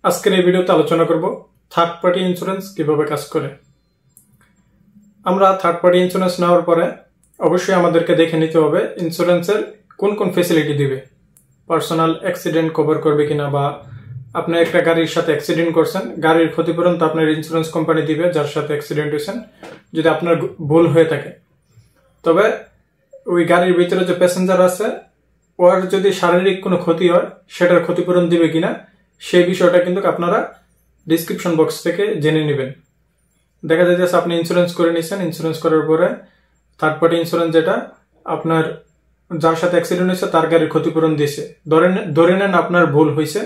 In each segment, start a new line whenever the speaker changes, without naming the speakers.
আজকের এই ভিডিওতে আলোচনা করব থার্ড পার্টি ইন্স্যুরেন্স কিভাবে কাজ করে। আমরা থার্ড পার্টি ইন্স্যুরেন্স নেওয়ার পরে অবশ্যই আমাদেরকে দেখে নিতে হবে ইন্স্যুরেন্সের কোন কোন ফেসিলিটি দিবে। পার্সোনাল অ্যাক্সিডেন্ট কভার করবে কিনা, বা আপনি একটা গাড়ির সাথে অ্যাক্সিডেন্ট করছেন, গাড়ির ক্ষতিপূরণ তো আপনার ইন্স্যুরেন্স কোম্পানি দিবে যার সাথে অ্যাক্সিডেন্ট হয়েছেন, যদি আপনার ভুল হয়ে থাকে। তবে ওই গাড়ির ভিতরে যে প্যাসেঞ্জার আছে ওর যদি শারীরিক কোনো ক্ষতি হয় সেটার ক্ষতিপূরণ দিবে কিনা সেই বিষয়টা কিন্তু আপনারা ডিসক্রিপশন বক্স থেকে জেনে নেবেন। দেখা যাচ্ছে আপনি ইন্স্যুরেন্স করে নিয়েছেন, ইন্স্যুরেন্স করার পরে থার্ড পার্টি ইন্স্যুরেন্স যেটা আপনার যার সাথে অ্যাক্সিডেন্ট হয়েছে তার গাড়ির ক্ষতিপূরণ দিয়েছে, ধরে নেন আপনার ভুল হয়েছে।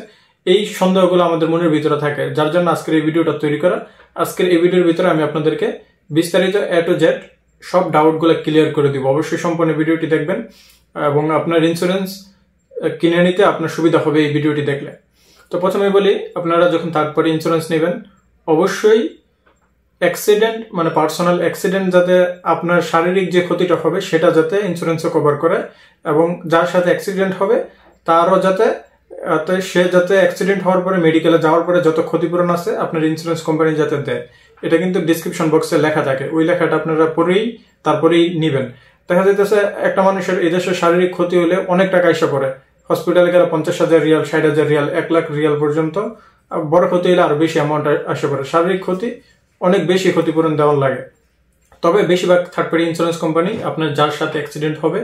এই সন্দেহগুলো আমাদের মনের ভিতরে থাকে, যার জন্য আজকের এই ভিডিওটা তৈরি করা। আজকের এই ভিডিওর ভিতরে আমি আপনাদেরকে বিস্তারিত A to Z সব ডাউটগুলো ক্লিয়ার করে দিব। অবশ্যই সম্পূর্ণ ভিডিওটি দেখবেন এবং আপনার ইন্স্যুরেন্স কিনে নিতে আপনার সুবিধা হবে এই ভিডিওটি দেখলে। তো প্রথমে বলি, আপনারা যখন থার্ড পার্টি ইন্স্যুরেন্স নেবেন অবশ্যই অ্যাক্সিডেন্ট মানে পার্সোনাল অ্যাক্সিডেন্ট যাতে আপনার শারীরিক যে ক্ষতিটা হবে সেটা যাতে ইন্স্যুরেন্সে কভার করে, এবং যার সাথে অ্যাক্সিডেন্ট হবে তারও যাতে সে যাতে অ্যাক্সিডেন্ট হওয়ার পরে মেডিকেলে যাওয়ার পরে যত ক্ষতিপূরণ আছে আপনার ইন্স্যুরেন্স কোম্পানি যাতে দেয়। এটা কিন্তু ডিসক্রিপশন বক্সে লেখা থাকে, ওই লেখাটা আপনারা পড়েই তারপরেই নিবেন। দেখা যাইতেছে একটা মানুষের এদেশে শারীরিক ক্ষতি হলে অনেক টাকা এসে পড়ে, হসপিটালে গেলে 50,000 রিয়াল, 60,000 রিয়াল, 1 লাখ রিয়াল পর্যন্ত। বড় ক্ষতি হলে আরো বেশি অ্যামাউন্ট আসে পড়ে, শারীরিক ক্ষতি অনেক বেশি ক্ষতিপূরণ দেওয়ার লাগে। তবে বেশিরভাগ থার্ড পার্টি ইন্স্যুরেন্স কোম্পানি আপনার যার সাথে অ্যাক্সিডেন্ট হবে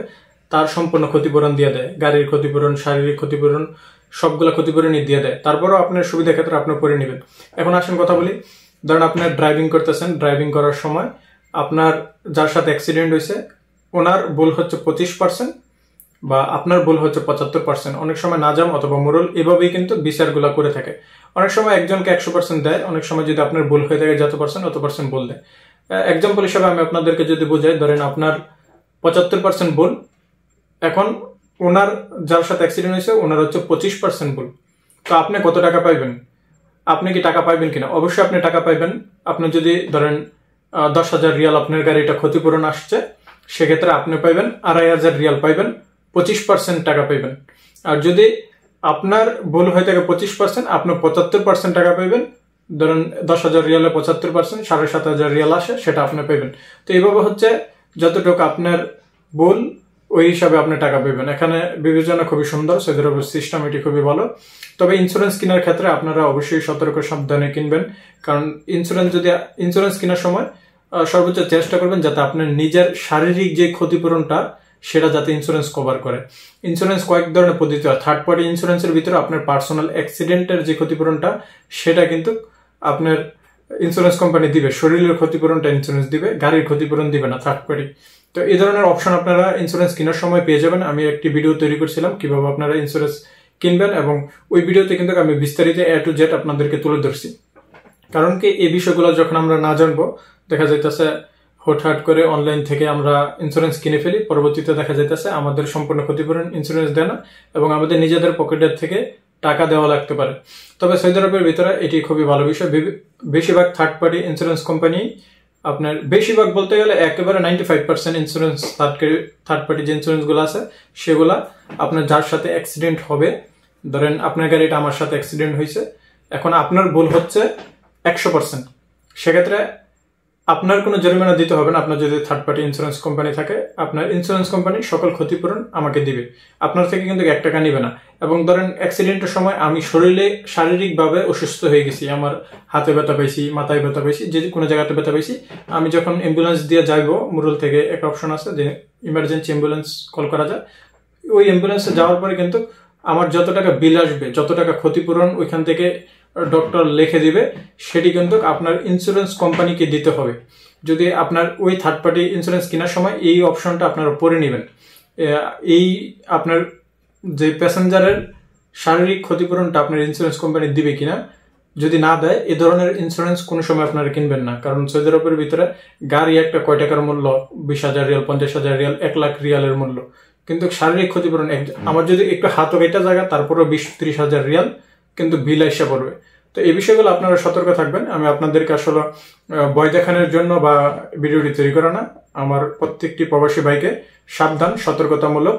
তার সম্পূর্ণ ক্ষতিপূরণ দিয়ে দেয়, গাড়ির ক্ষতিপূরণ, শারীরিক ক্ষতিপূরণ সবগুলো ক্ষতিপূরণই দিয়ে দেয়। তারপরও আপনার সুবিধা ক্ষেত্রে আপনি করে নেবেন। এখন আসেন কথা বলি, ধরেন আপনার ড্রাইভিং করতেছেন, ড্রাইভিং করার সময় আপনার যার সাথে অ্যাক্সিডেন্ট হয়েছে ওনার ভুল হচ্ছে 25% বা আপনার ভুল হচ্ছে 75%। অনেক সময় নাজাম অথবা মোরল এভাবেই কিন্তু বিচারগুলো করে থাকে। অনেক সময় একজনকে 100% দেয়, অনেক সময় যদি আপনার ভুল হয়ে থাকে যত পার্সেন্ট অত পার্সেন্ট ভুল দেয়। এক্সাম্পল হিসাবে আমি আপনাদেরকে যদি বুঝাই, ধরেন আপনার 75% ভুল, এখন ওনার যার সাথে অ্যাক্সিডেন্ট হয়েছে ওনার হচ্ছে 25% ভুল। তো আপনি কত টাকা পাইবেন? আপনি কি টাকা পাইবেন কিনা? অবশ্যই আপনি টাকা পাইবেন। আপনি যদি ধরেন 10,000 রিয়াল আপনার গাড়িটা ক্ষতিপূরণ আসছে, সেক্ষেত্রে আপনি পাইবেন 2,500 রিয়াল পাইবেন, 25% টাকা পাইবেন। আর যদি আপনার ভুল হয়ে থাকে 25%, আপনি 75% টাকা পাইবেন। ধরেন 10,000 রিয়ালে 75%, 7,500 রিয়াল আসে, সেটা আপনি পাইবেন। তো এইভাবে হচ্ছে যতটুকু আপনার ভুল ওই হিসাবে আপনি টাকা পাবেন। এখানে বিবেচনা খুবই সুন্দর, সৌদি আরবের সিস্টেম এটি খুবই ভালো। তবে ইন্স্যুরেন্স কেনার ক্ষেত্রে আপনারা অবশ্যই সতর্ক সাবধানে কিনবেন, কারণ ইন্স্যুরেন্স কেনার সময় সর্বোচ্চ চেষ্টা করবেন যাতে আপনার নিজের শারীরিক যে ক্ষতিপূরণটা সেটা যাতে ইন্স্যুরেন্স কভার করে। ইন্স্যুরেন্স কয়েক ধরনের পদ্ধতি হয়। থার্ড পার্টি ইন্স্যুরেন্সের ভিতরে আপনার পার্সোনাল অ্যাক্সিডেন্টের যে ক্ষতিপূরণটা সেটা কিন্তু আপনার ইন্স্যুরেন্স কোম্পানি দিবে, শরীরের ক্ষতিপূরণটা ইন্স্যুরেন্স দিবে, গাড়ির ক্ষতিপূরণ দিবে না থার্ড পার্টি। তো এই ধরনের অপশন আপনারা ইন্স্যুরেন্স কেনার সময় পেয়ে যাবেন। আমি একটি ভিডিও তৈরি করছিলাম কিভাবে আপনারা ইন্স্যুরেন্স কিনবেন, এবং ওই ভিডিওতে কিন্তু আমি বিস্তারিত A to Z আপনাদেরকে তুলে ধরছি। কারণ কি এই বিষয়গুলো যখন আমরা না জানবো, দেখা যাইতেছে হঠাৎ করে অনলাইন থেকে আমরা ইন্স্যুরেন্স কিনে ফেলি, পরবর্তীতে দেখা যাইতেছে আমাদের সম্পূর্ণ ক্ষতিপূরণ ইন্স্যুরেন্স দেয় না এবং আমাদের নিজেদের পকেটের থেকে টাকা দেওয়া লাগতে পারে। তবে সৌদি আরবের ভিতরে এটি খুবই ভালো বিষয়। বেশিরভাগ থার্ড পার্টি ইন্স্যুরেন্স কোম্পানি আপনার, বেশিরভাগ বলতে গেলে একেবারে 95% ইন্স্যুরেন্স থার্ড পার্টি যে ইন্স্যুরেন্স গুলো আছে সেগুলা আপনার যার সাথে অ্যাক্সিডেন্ট হবে, ধরেন আপনার গাড়িটা আমার সাথে অ্যাক্সিডেন্ট হয়েছে, এখন আপনার ভুল হচ্ছে 100%, সেক্ষেত্রে আপনার কোনো জরিমানা দিতে হবে না। আপনার যদি থার্ড পার্টি ইন্স্যুরেন্স কোম্পানি থাকে, আপনার ইন্স্যুরেন্স কোম্পানি সকল ক্ষতিপূরণ আমাকে দিবে, আপনার থেকে কিন্তু 1 টাকা নিবে না। এবং ধরেন অ্যাক্সিডেন্টের সময় আমি শারীরিকভাবে অসুস্থ হয়ে গেছি, আমার হাতে ব্যথা পাইছি, মাথায় ব্যথা পাইছি, যে কোনো জায়গাতে ব্যথা পাইছি, আমি যখন অ্যাম্বুলেন্স দিয়ে যাইবো, মুরুল থেকে একটা অপশন আছে যে ইমার্জেন্সি অ্যাম্বুলেন্স কল করা যায়, ওই অ্যাম্বুলেন্সে যাওয়ার পরে কিন্তু আমার যত টাকা বিল আসবে, যত টাকা ক্ষতিপূরণ ওইখান থেকে ডক্টর লিখে দিবে, সেটি কিন্তু আপনার ইন্স্যুরেন্স কোম্পানিকে দিতে হবে। যদি আপনার ওই থার্ড পার্টি ইন্স্যুরেন্স কেনার সময় এই অপশনটা আপনারা পড়ে নেবেন, এই আপনার যে প্যাসেঞ্জারের শারীরিক ক্ষতিপূরণটা আপনার ইন্স্যুরেন্স কোম্পানি দিবে কিনা। যদি না দেয় এ ধরনের ইন্স্যুরেন্স কোনো সময় আপনারা কিনবেন না, কারণ সৌদি আরবের ভিতরে গাড়ি একটা কয় টাকার মূল্য, 20,000 রিয়াল, 50,000 রিয়াল, 1 লাখ রিয়ালের মূল্য, কিন্তু শারীরিক ক্ষতিপূরণ আমার যদি একটু হাতও কেটে জায়গা তারপরেও 20-30,000 রিয়াল কিন্তু বিল এসে পড়বে। তো এই বিষয়গুলো আপনারা সতর্ক থাকবেন। আমি আপনাদেরকে আসলে ভয় দেখানোর জন্য বা ভিডিওটি তৈরি করা না, আমার প্রত্যেকটি প্রবাসী ভাইকে সাবধান, সতর্কতামূলক